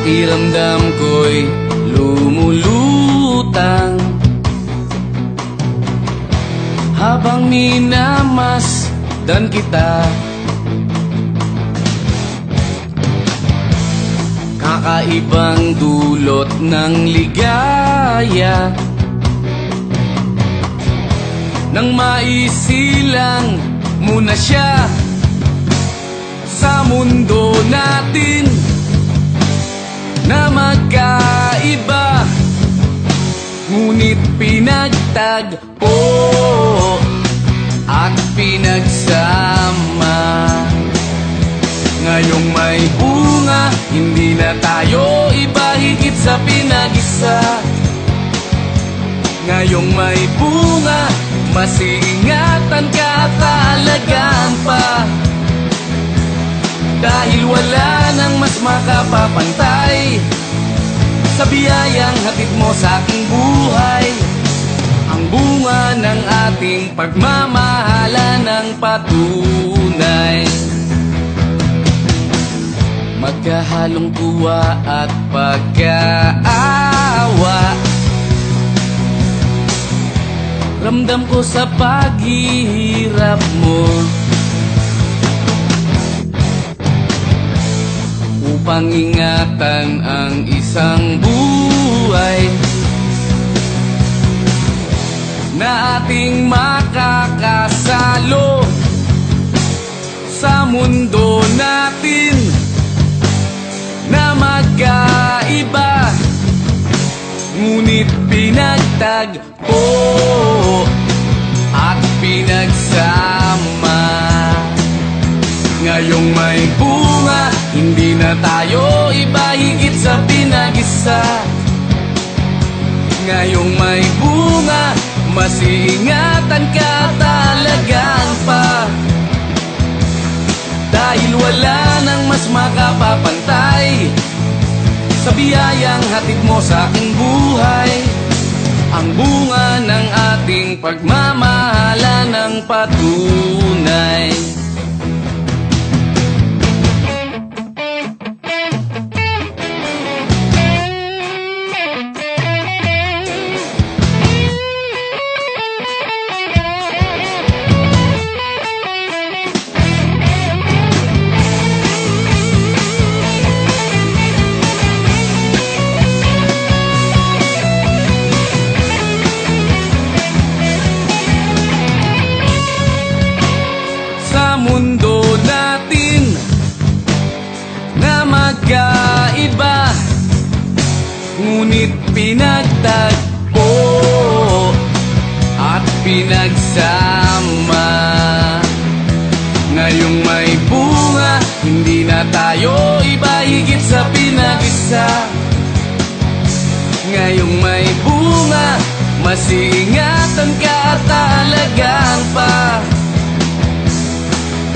Pakiramdam ko'y lumulutang habang minamasdan kita. Kakaibang dulot ng ligaya nang maisilang muna siya sa mundo natin na magkaiba, ngunit pinagtagpo at pinagsama. Ngayong may bunga, hindi na tayo iba, higit sa pinag-isa. Ngayong may bunga, mas iingatan ka at aalagaan pa, dahil wala nang mas makapapantay sa biyayang hatid mo sa aking buhay. Ang bunga ng ating pagmamahalan ng patunay, magkahalong tuwa at pagkaawa. Ramdam ko sa paghihirap mo, upang ingatan ang isang buhay na ating makakasalo sa mundo natin na magkaiba, ngunit pinagtagpo at pinagsama. Ngayong may bunga, hindi na tayo iba, higit sa pinag-isa. Ngayong may bunga, mas iingatan ka at alagaan pa, dahil wala nang mas makapapantay sa biyayang hatid mo sa aking buhay. Ang bunga ng ating pagmamahalan ng patunay. Mundo natin na magkaiba, ngunit pinagtagpo at pinagsama. Ngayong may bunga, hindi na tayo iba, higit sa pinag-isa. Ngayong may bunga, mas iingatan ka at aalagaan pa,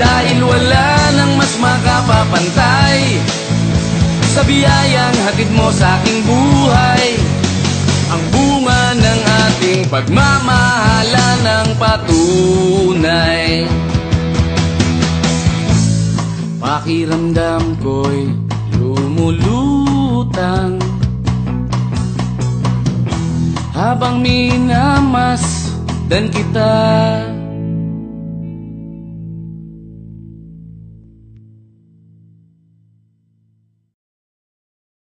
dahil wala nang mas makapapantay sa biyayang hatid mo sa aking buhay. Ang bunga ng ating pagmamahalan ng patunay. Pakiramdam ko'y lumulutang habang minamasdan kita.